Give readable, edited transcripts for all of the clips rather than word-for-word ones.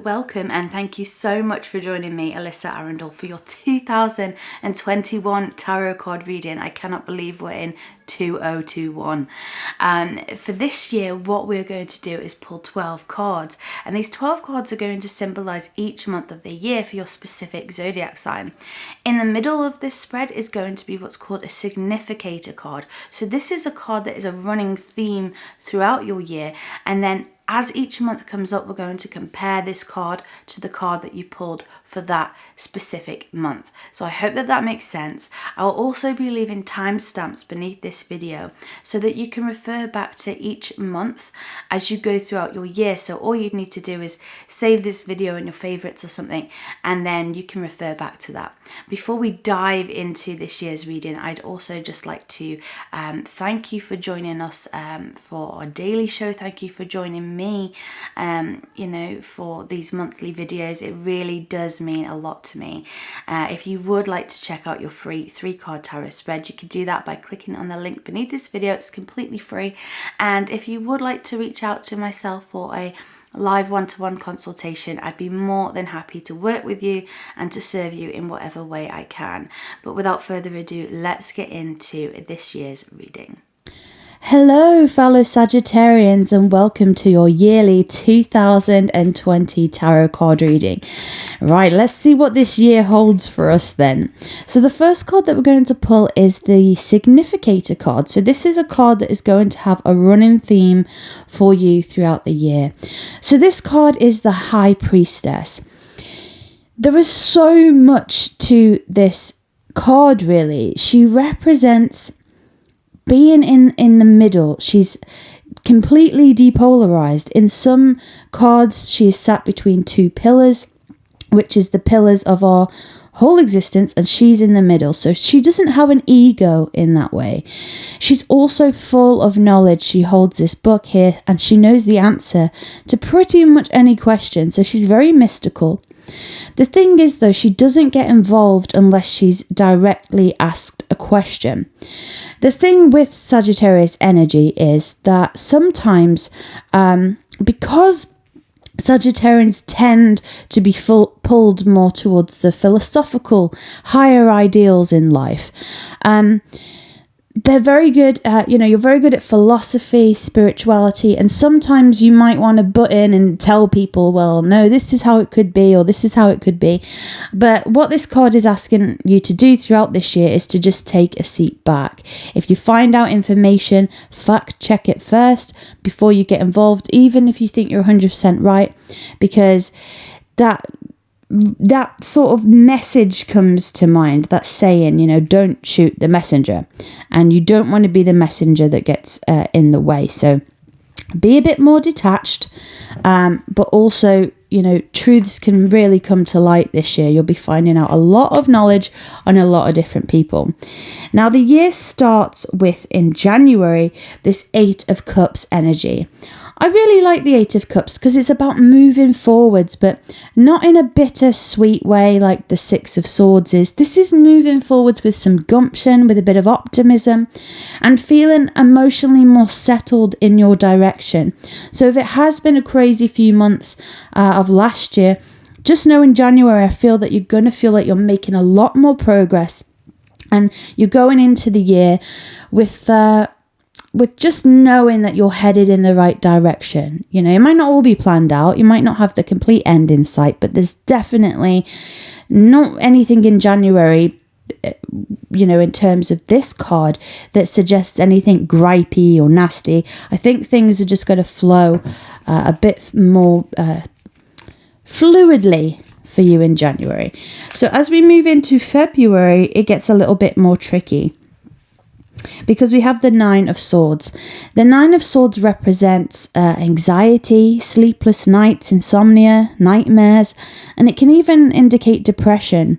welcome and thank you so much for joining me, Alyssa Arundell, for your 2021 tarot card reading. I cannot believe we're in 2021. For this year, what we're going to do is pull 12 cards, and these 12 cards are going to symbolize each month of the year for your specific zodiac sign. In the middle of this spread is going to be what's called a significator card. So this is a card that is a running theme throughout your year, and then as each month comes up, we're going to compare this card to the card that you pulled for that specific month. So I hope that that makes sense. I will also be leaving timestamps beneath this video so that you can refer back to each month as you go throughout your year. So all you need to do is save this video in your favorites or something, and then you can refer back to that. Before we dive into this year's reading, I'd also just like to thank you for joining us for our daily show. Thank you for joining me for these monthly videos. It really does mean a lot to me. If you would like to check out your free 3-card tarot spread, you can do that by clicking on the link beneath this video. It's completely free. And if you would like to reach out to myself for a live one-to-one consultation, I'd be more than happy to work with you and to serve you in whatever way I can. But without further ado, let's get into this year's reading. Hello fellow Sagittarians, and welcome to your yearly 2020 tarot card reading. Right, let's see what this year holds for us then. So the first card that we're going to pull is the significator card. So this is a card that is going to have a running theme for you throughout the year. So this card is the High Priestess. There is so much to this card, really. She represents being in the middle. She's completely depolarized. In some cards, she is sat between two pillars, which is the pillars of our whole existence, and she's in the middle. So she doesn't have an ego in that way. She's also full of knowledge. She holds this book here, and she knows the answer to pretty much any question. So she's very mystical. The thing is, though, she doesn't get involved unless she's directly asked a question. The thing with Sagittarius energy is that sometimes, because Sagittarians tend to be pulled more towards the philosophical, higher ideals in life, they're very good at, you're very good at philosophy, spirituality, and sometimes you might want to butt in and tell people, well, no, this is how it could be, or this is how it could be. But what this card is asking you to do throughout this year is to just take a seat back. If you find out information, fact check it first before you get involved, even if you think you're 100% right, because that sort of message comes to mind, that saying, don't shoot the messenger, and you don't want to be the messenger that gets in the way. So be a bit more detached, but also, truths can really come to light this year. You'll be finding out a lot of knowledge on a lot of different people. Now, the year starts with, in January, this 8 of Cups energy. I really like the 8 of Cups because it's about moving forwards, but not in a bittersweet way like the 6 of Swords is. This is moving forwards with some gumption, with a bit of optimism, and feeling emotionally more settled in your direction. So if it has been a crazy few months of last year, just know in January, I feel that you're going to feel like you're making a lot more progress, and you're going into the year with just knowing that you're headed in the right direction. It might not all be planned out. You might not have the complete end in sight, but there's definitely not anything in January, in terms of this card that suggests anything gripey or nasty. I think things are just going to flow a bit more fluidly for you in January. So as we move into February, it gets a little bit more tricky, because we have the 9 of Swords. The 9 of Swords represents anxiety, sleepless nights, insomnia, nightmares, and it can even indicate depression.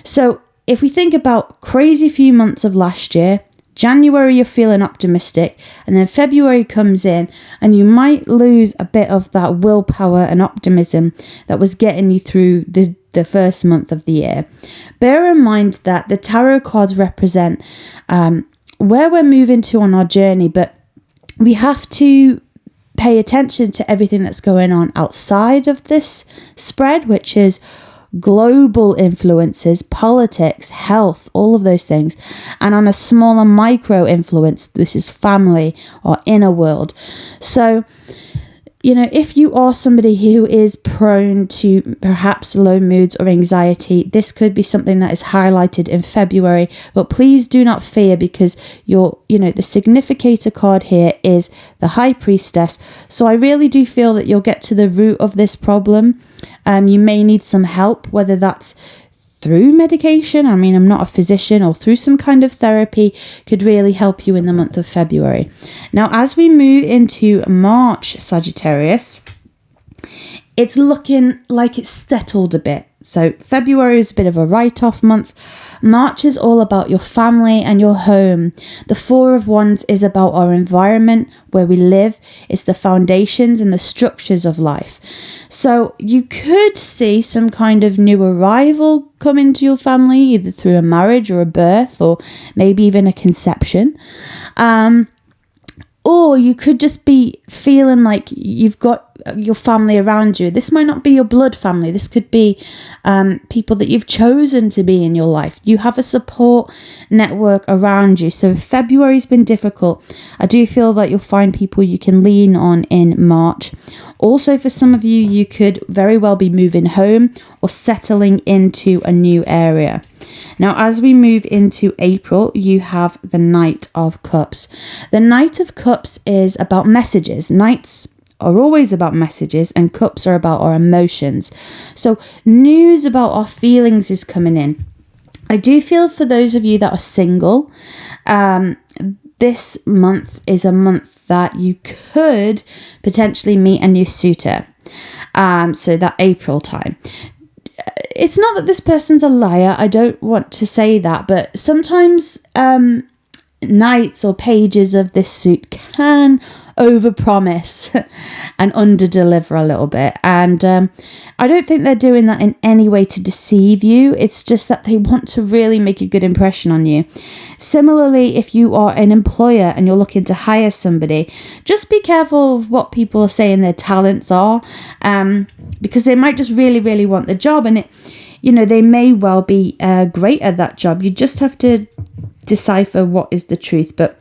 So if we think about crazy few months of last year, January you're feeling optimistic, and then February comes in and you might lose a bit of that willpower and optimism that was getting you through the first month of the year. Bear in mind that the tarot cards represent where we're moving to on our journey, but we have to pay attention to everything that's going on outside of this spread, which is global influences, politics, health, all of those things. And on a smaller micro influence, this is family or inner world. So, you know, if you are somebody who is prone to perhaps low moods or anxiety, this could be something that is highlighted in February. But please do not fear, because the significator card here is the High Priestess. So I really do feel that you'll get to the root of this problem. You may need some help, whether that's through medication, I mean, I'm not a physician, or through some kind of therapy, could really help you in the month of February. Now, as we move into March, Sagittarius, it's looking like it's settled a bit. So February is a bit of a write-off month. March is all about your family and your home. The Four of Wands is about our environment, where we live. It's the foundations and the structures of life. So you could see some kind of new arrival come into your family, either through a marriage or a birth, or maybe even a conception. Or you could just be feeling like you've got your family around you. This might not be your blood family. This could be people that you've chosen to be in your life. You have a support network around you. So February's been difficult. I do feel that you'll find people you can lean on in March. Also, for some of you, you could very well be moving home or settling into a new area. Now, as we move into April, you have the Knight of Cups. The Knight of Cups is about messages. Knights are always about messages, and cups are about our emotions. So news about our feelings is coming in. I do feel for those of you that are single, this month is a month that you could potentially meet a new suitor. So that April time. It's not that this person's a liar. I don't want to say that, but sometimes knights or pages of this suit can overpromise and underdeliver a little bit, and I don't think they're doing that in any way to deceive you. It's just that they want to really make a good impression on you. Similarly, if you are an employer and you're looking to hire somebody, just be careful of what people are saying their talents are, because they might just really want the job, and they may well be great at that job. You just have to decipher what is the truth. But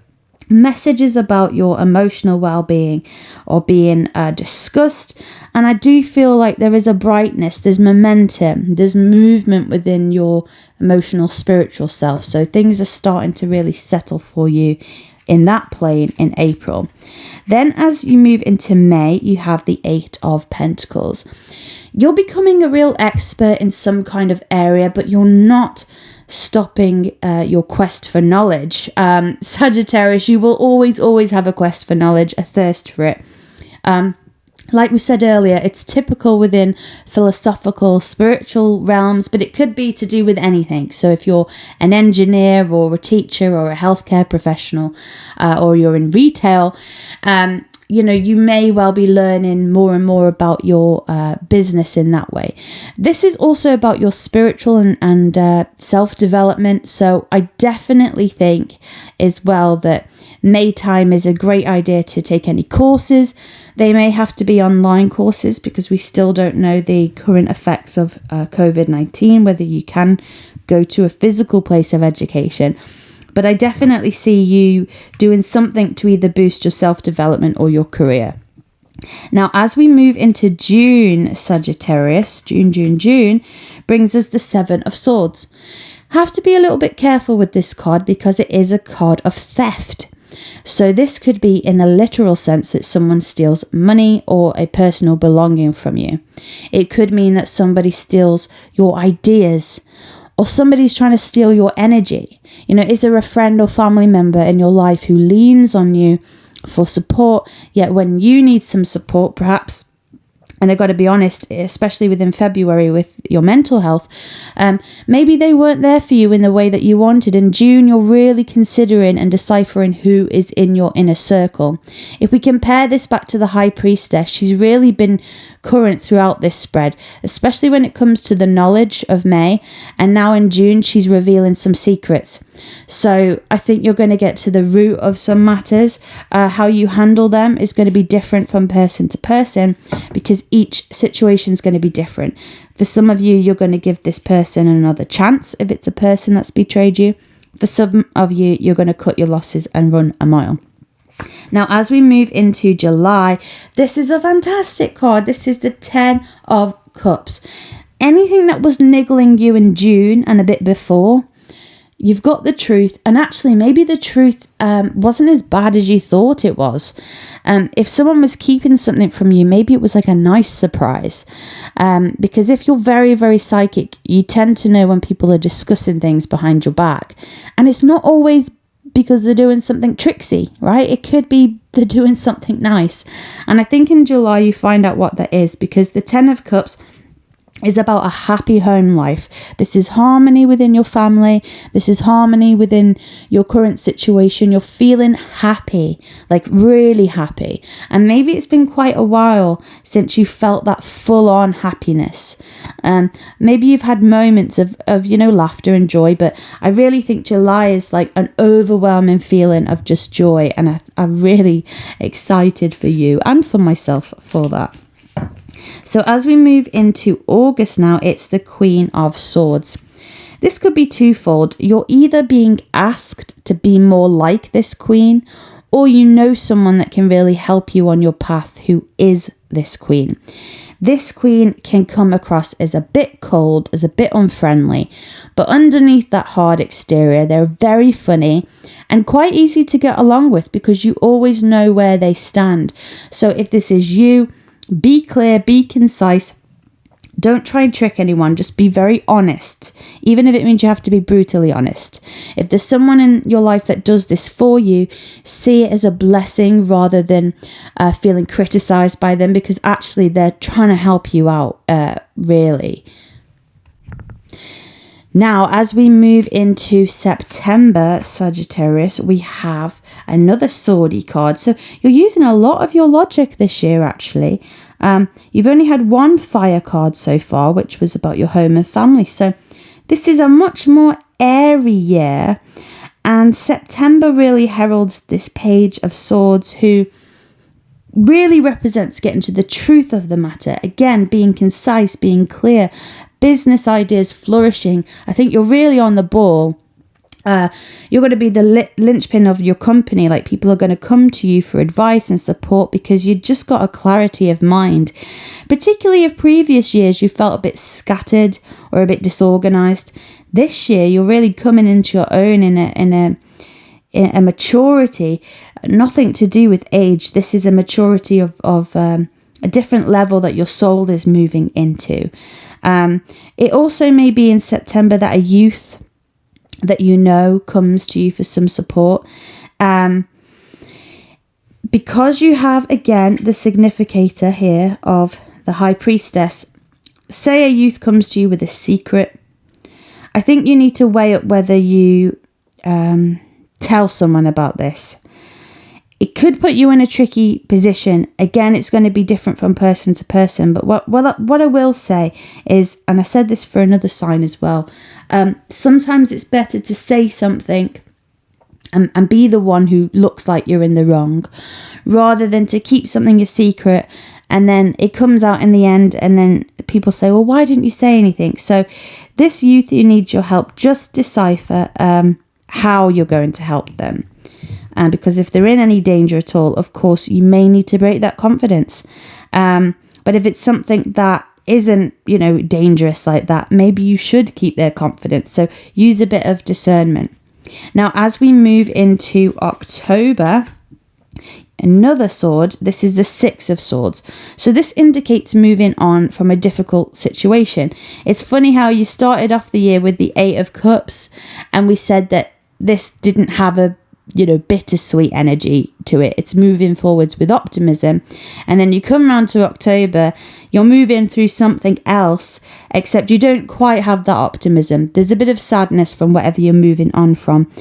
messages about your emotional well-being are being discussed, and I do feel like there is a brightness, there's momentum, there's movement within your emotional spiritual self. So things are starting to really settle for you in that plane in April. Then as you move into May, you have the Eight of Pentacles. You're becoming a real expert in some kind of area, but you're not stopping your quest for knowledge. Sagittarius, you will always have a quest for knowledge, a thirst for it. Like we said earlier, it's typical within philosophical, spiritual realms, but it could be to do with anything. So if you're an engineer or a teacher or a healthcare professional, or you're in retail, you may well be learning more and more about your business in that way. This is also about your spiritual and self-development. So I definitely think as well that May time is a great idea to take any courses. They may have to be online courses, because we still don't know the current effects of COVID-19, whether you can go to a physical place of education. But I definitely see you doing something to either boost your self-development or your career. Now, as we move into June, Sagittarius, June brings us the Seven of Swords. Have to be a little bit careful with this card, because it is a card of theft. So this could be in a literal sense that someone steals money or a personal belonging from you. It could mean that somebody steals your ideas, or somebody's trying to steal your energy. Is there a friend or family member in your life who leans on you for support, yet when you need some support, perhaps, and I've got to be honest, especially within February with your mental health, maybe they weren't there for you in the way that you wanted. In June, you're really considering and deciphering who is in your inner circle. If we compare this back to the High Priestess, she's really been current throughout this spread, especially when it comes to the knowledge of May. And now in June, she's revealing some secrets. So I think you're going to get to the root of some matters. How you handle them is going to be different from person to person, because each situation is going to be different. For some of you, you're going to give this person another chance if it's a person that's betrayed you. For some of you, you're going to cut your losses and run a mile. Now, as we move into July, this is a fantastic card. This is the 10 of Cups. Anything that was niggling you in June and a bit before, you've got the truth. And actually, maybe the truth wasn't as bad as you thought it was. If someone was keeping something from you, maybe it was like a nice surprise. Because if you're very, very psychic, you tend to know when people are discussing things behind your back. And it's not always because they're doing something tricksy, right? It could be they're doing something nice. And I think in July you find out what that is, because the 10 of Cups is about a happy home life. This is harmony within your family. This is harmony within your current situation. You're feeling happy, like really happy. And maybe it's been quite a while since you felt that full-on happiness. Maybe you've had moments of laughter and joy, but I really think July is like an overwhelming feeling of just joy. And I'm really excited for you and for myself for that. So as we move into August now, it's the Queen of Swords. This could be twofold. You're either being asked to be more like this queen, or you know someone that can really help you on your path who is this queen. This queen can come across as a bit cold, as a bit unfriendly, but underneath that hard exterior, they're very funny and quite easy to get along with, because you always know where they stand. So if this is you, be clear, be concise. Don't try and trick anyone. Just be very honest, even if it means you have to be brutally honest. If there's someone in your life that does this for you, see it as a blessing rather than feeling criticized by them, because actually they're trying to help you out, really. Now, as we move into September, Sagittarius, we have another swordy card. So you're using a lot of your logic this year, actually. You've only had one fire card so far, which was about your home and family. So this is a much more airy year. And September really heralds this Page of Swords, who really represents getting to the truth of the matter. Again, being concise, being clear, business ideas flourishing. I think you're really on the ball. You're going to be the linchpin of your company. Like, people are going to come to you for advice and support because you just got a clarity of mind. Particularly if previous years you felt a bit scattered or a bit disorganized. This year you're really coming into your own in a maturity, nothing to do with age. This is a maturity of a different level that your soul is moving into. It also may be in September that a youth that you know comes to you for some support. Because you have, again, the significator here of the High Priestess. Say a youth comes to you with a secret. I think you need to weigh up whether you tell someone about this. It could put you in a tricky position. Again, it's going to be different from person to person. But what I will say is, and I said this for another sign as well, sometimes it's better to say something and be the one who looks like you're in the wrong, rather than to keep something a secret and then it comes out in the end and then people say, well, why didn't you say anything? So this youth who needs your help, just decipher how you're going to help them. Because if they're in any danger at all, of course, you may need to break that confidence. But if it's something that isn't, dangerous like that, maybe you should keep their confidence. So use a bit of discernment. Now, as we move into October, another sword, this is the Six of Swords. So this indicates moving on from a difficult situation. It's funny how you started off the year with the Eight of Cups, and we said that this didn't have a bittersweet energy to it. It's moving forwards with optimism. And then you come around to October, you're moving through something else, except you don't quite have that optimism. There's a bit of sadness from whatever you're moving on from.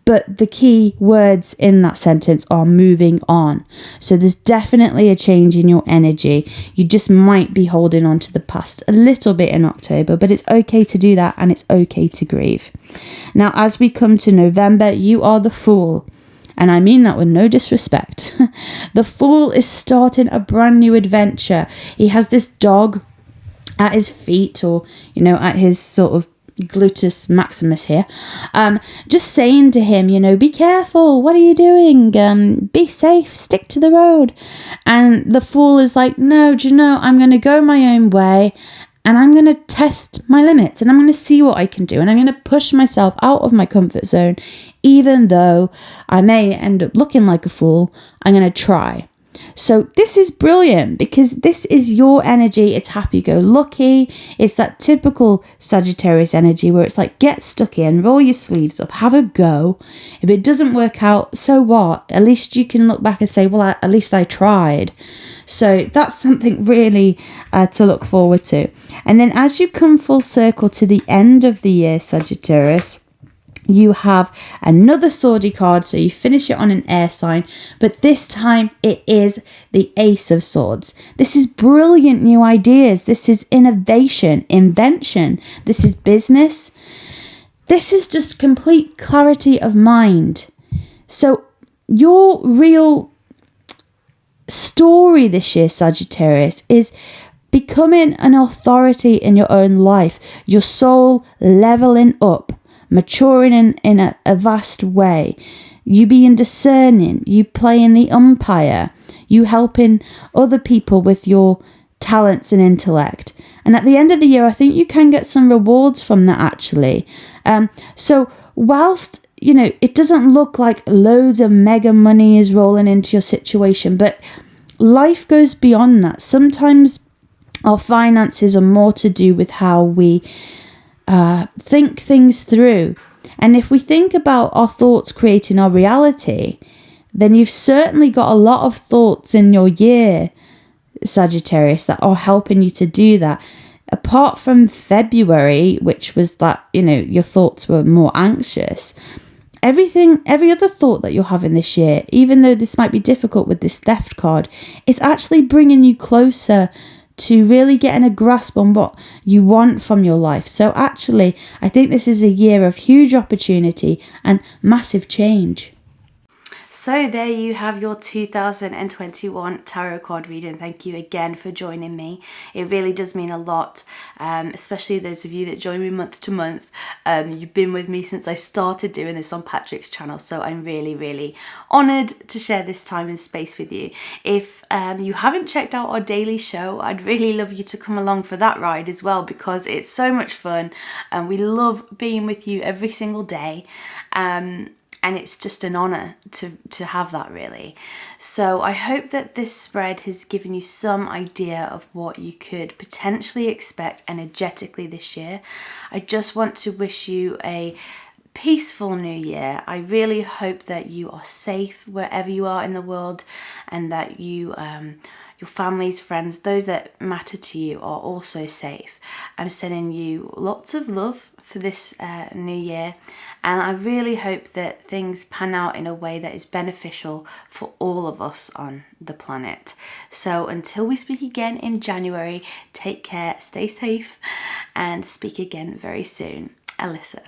But the key words in that sentence are moving on. So there's definitely a change in your energy. You just might be holding on to the past a little bit in October, but it's okay to do that, and it's okay to grieve. Now, as we come to November, you are the Fool. And I mean that with no disrespect. The Fool is starting a brand new adventure. He has this dog at his feet, or, at his sort of gluteus maximus here, just saying to him, be careful, what are you doing, be safe, stick to the road. And the Fool is like, no, do you know, I'm going to go my own way, and I'm going to test my limits, and I'm going to see what I can do, and I'm going to push myself out of my comfort zone. Even though I may end up looking like a fool, I'm going to try. So this is brilliant, because this is your energy. It's happy-go-lucky. It's that typical Sagittarius energy where it's like, get stuck in, roll your sleeves up, have a go. If it doesn't work out, so what? At least you can look back and say, well, at least I tried. So that's something really to look forward to. And then as you come full circle to the end of the year, Sagittarius, you have another swordy card, so you finish it on an air sign, but this time it is the Ace of Swords. This is brilliant new ideas. This is innovation, invention. This is business. This is just complete clarity of mind. So your real story this year, Sagittarius, is becoming an authority in your own life, your soul leveling up, maturing in a vast way, you being discerning, you playing the umpire, you helping other people with your talents and intellect. And at the end of the year, I think you can get some rewards from that, actually. So whilst, it doesn't look like loads of mega money is rolling into your situation, but life goes beyond that. Sometimes our finances are more to do with how we think things through. And if we think about our thoughts creating our reality, then you've certainly got a lot of thoughts in your year, Sagittarius, that are helping you to do that. Apart from February, which was that, your thoughts were more anxious, every other thought that you're having this year, even though this might be difficult with this theft card, it's actually bringing you closer to really getting a grasp on what you want from your life. So actually, I think this is a year of huge opportunity and massive change. So there you have your 2021 tarot card reading. Thank you again for joining me. It really does mean a lot, especially those of you that join me month to month. You've been with me since I started doing this on Patrick's channel, so I'm really, really honoured to share this time and space with you. If you haven't checked out our daily show, I'd really love you to come along for that ride as well, because it's so much fun and we love being with you every single day. And it's just an honour to have that, really. So I hope that this spread has given you some idea of what you could potentially expect energetically this year. I just want to wish you a peaceful new year. I really hope that you are safe wherever you are in the world, and that you your families, friends, those that matter to you are also safe. I'm sending you lots of love for this new year, and I really hope that things pan out in a way that is beneficial for all of us on the planet. So until we speak again in January, take care, stay safe, and speak again very soon. Alyssa.